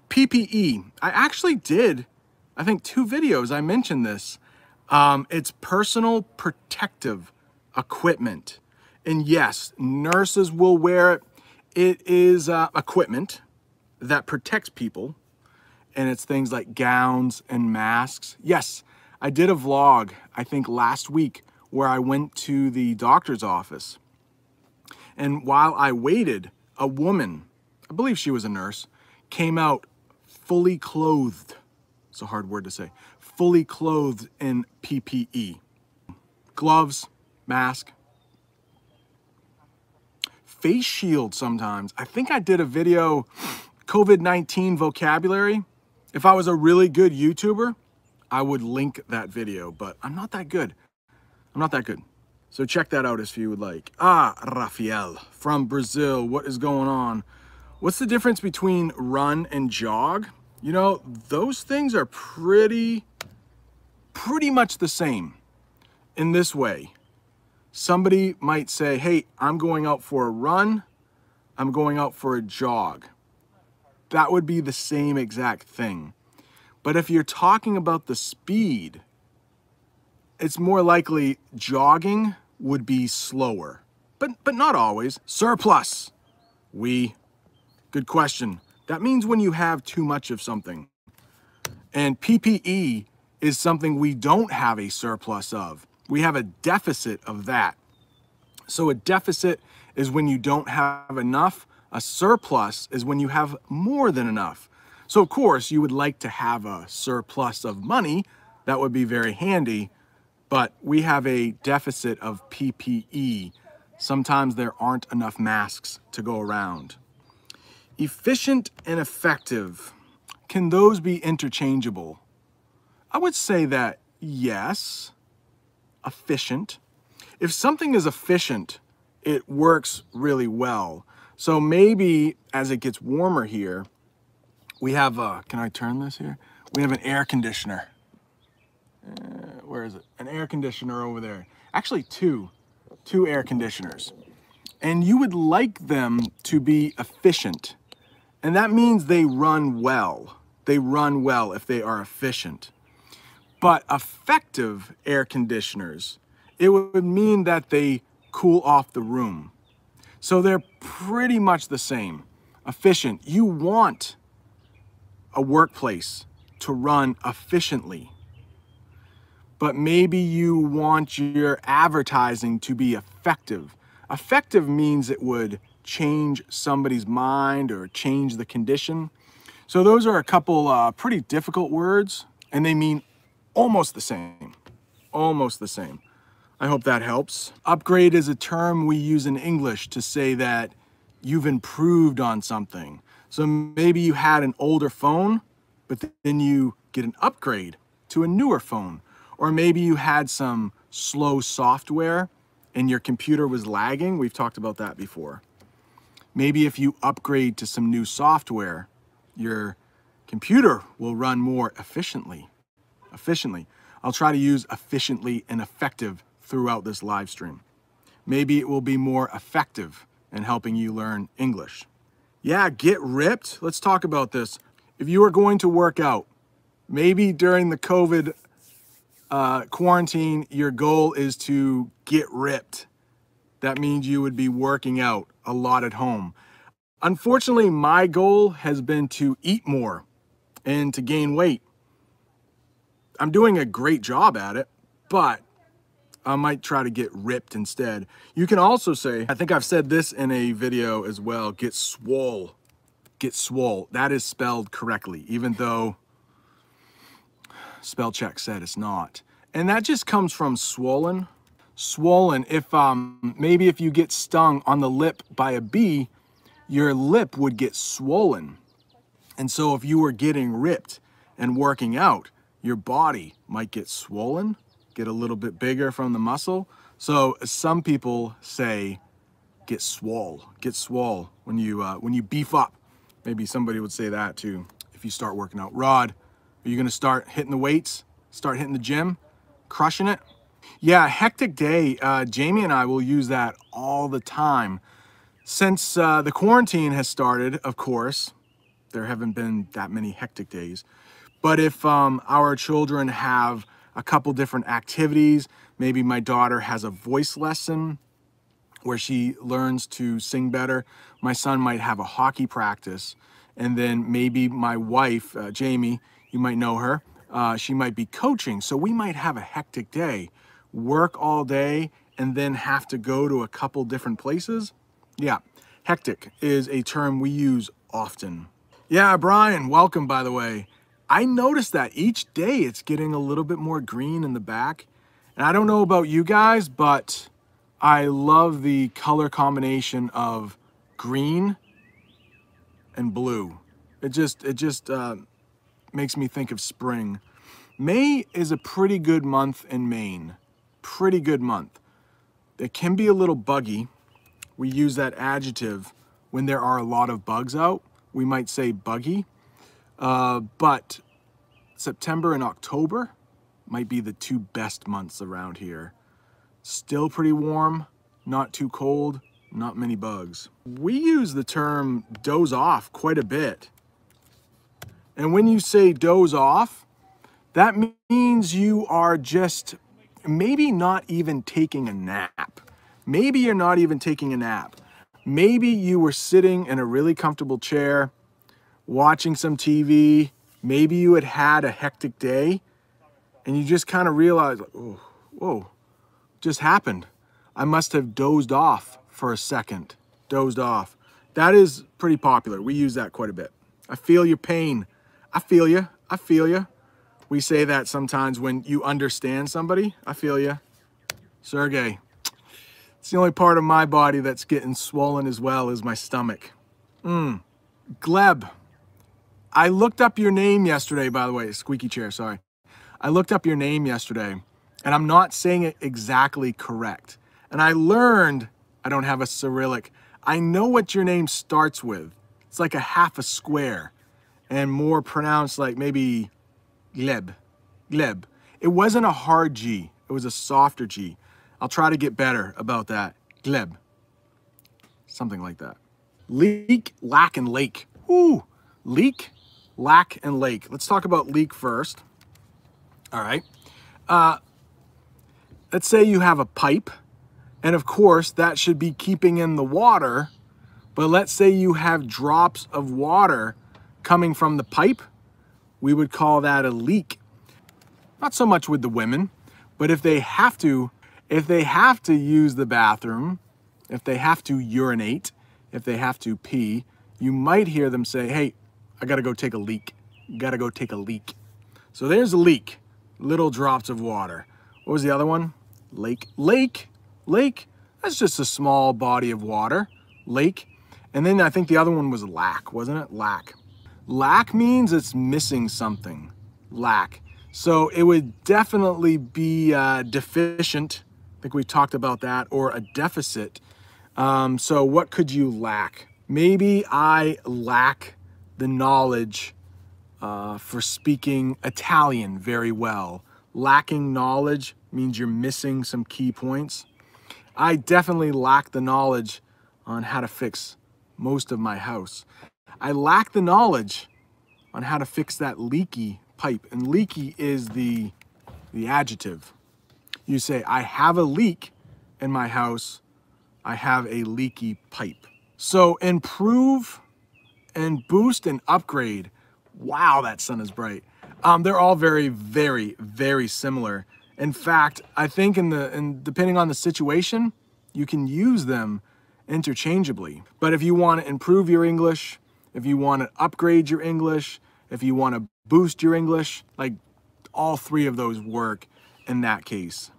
PPE. I actually did, I think 2 videos, I mentioned this. It's personal protective equipment. And yes, nurses will wear it. It is equipment that protects people. And it's things like gowns and masks. Yes, I did a vlog, I think last week, where I went to the doctor's office. And while I waited, a woman, I believe she was a nurse, came out fully clothed. It's a hard word to say. Fully clothed in PPE. Gloves, mask, face shield sometimes. I think I did a video, COVID-19 vocabulary. If I was a really good YouTuber, I would link that video, but I'm not that good. I'm not that good. So check that out if you would like. Rafael from Brazil, what is going on? What's the difference between run and jog? You know, those things are pretty much the same in this way. Somebody might say, hey, I'm going out for a run. I'm going out for a jog. That would be the same exact thing. But if you're talking about the speed, it's more likely jogging would be slower, but not always. Surplus. Good question. That means when you have too much of something. And PPE is something we don't have a surplus of. We have a deficit of that. So a deficit is when you don't have enough. A surplus is when you have more than enough. So of course you would like to have a surplus of money. That would be very handy, but we have a deficit of PPE. Sometimes there aren't enough masks to go around. Efficient and effective. Can those be interchangeable? I would say that yes. Efficient. If something is efficient, it works really well. So maybe as it gets warmer here, we have can I turn this here? We have an air conditioner. Where is it? An air conditioner over there. Actually two air conditioners. And you would like them to be efficient. And that means they run well. They run well if they are efficient. But effective air conditioners, it would mean that they cool off the room. So they're pretty much the same. Efficient. You want a workplace to run efficiently. But maybe you want your advertising to be effective. Effective means it would change somebody's mind or change the condition. So those are a couple pretty difficult words, and they mean almost the same. Almost the same. I hope that helps. Upgrade is a term we use in English to say that you've improved on something. So maybe you had an older phone, but then you get an upgrade to a newer phone. Or maybe you had some slow software and your computer was lagging. We've talked about that before. Maybe if you upgrade to some new software, your computer will run more efficiently. I'll try to use efficiently and effective throughout this live stream. Maybe it will be more effective in helping you learn English. Yeah, get ripped. Let's talk about this. If you are going to work out, maybe during the COVID quarantine, your goal is to get ripped. That means you would be working out a lot at home. Unfortunately, my goal has been to eat more and to gain weight. I'm doing a great job at it, but I might try to get ripped instead. You can also say, I think I've said this in a video as well, get swole. Get swole. That is spelled correctly, even though spell check said it's not. And that just comes from swollen. Swollen, if maybe if you get stung on the lip by a bee, your lip would get swollen. And so if you were getting ripped and working out, your body might get swollen, get a little bit bigger from the muscle. So some people say, get swole when you beef up. Maybe somebody would say that too if you start working out. Rod, are you gonna start hitting the weights? Start hitting the gym? Crushing it? Yeah, hectic day. Jamie and I will use that all the time. Since the quarantine has started, of course, there haven't been that many hectic days. But if our children have a couple different activities, maybe my daughter has a voice lesson where she learns to sing better. My son might have a hockey practice. And then maybe my wife, Jamie, you might know her, she might be coaching. So we might have a hectic day, work all day, and then have to go to a couple different places. Yeah, hectic is a term we use often. Yeah, Brian, welcome, by the way. I noticed that each day it's getting a little bit more green in the back. And I don't know about you guys, but I love the color combination of green and blue. It just makes me think of spring. May is a pretty good month in Maine. Pretty good month. It can be a little buggy. We use that adjective when there are a lot of bugs out. We might say buggy. But September and October might be the two best months around here. Still pretty warm, not too cold, not many bugs. We use the term doze off quite a bit. And when you say doze off, that means you are just maybe not even taking a nap. Maybe you're not even taking a nap. Maybe you were sitting in a really comfortable chair, watching some TV. Maybe you had had a hectic day and you just kind of realized, like, oh, whoa, just happened. I must have dozed off for a second. Dozed off. That is pretty popular. We use that quite a bit. I feel your pain. I feel you. I feel you. We say that sometimes when you understand somebody. I feel you. Sergey. It's the only part of my body that's getting swollen as well is my stomach. Gleb. I looked up your name yesterday, by the way. Squeaky chair, sorry. I looked up your name yesterday, and I'm not saying it exactly correct. And I learned I don't have a Cyrillic. I know what your name starts with. It's like a half a square and more pronounced like maybe Gleb. Gleb. It wasn't a hard G. It was a softer G. I'll try to get better about that. Gleb. Something like that. Leak, lack, and lake. Ooh. Leak, lack, and lake. Let's talk about leak first. All right. Let's say you have a pipe, and of course that should be keeping in the water, but let's say you have drops of water coming from the pipe. We would call that a leak. Not so much with the women, but if they have to use the bathroom, if they have to urinate, if they have to pee, you might hear them say, hey, I gotta go take a leak. You gotta go take a leak. So there's a leak, little drops of water. What was the other one? Lake, lake, lake. That's just a small body of water, lake. And then I think the other one was lack, wasn't it? Lack. Lack means it's missing something, lack. So it would definitely be deficient. I think we talked about that, or a deficit. So what could you lack? Maybe I lack the knowledge for speaking Italian very well. Lacking knowledge means you're missing some key points. I definitely lack the knowledge on how to fix most of my house. I lack the knowledge on how to fix that leaky pipe. And leaky is the adjective. You say, I have a leak in my house. I have a leaky pipe. So improve and boost and upgrade. Wow, that sun is bright. They're all very, very, very similar. In fact, I think depending on the situation, you can use them interchangeably. But if you want to improve your English, if you want to upgrade your English, if you want to boost your English, like all three of those work in that case.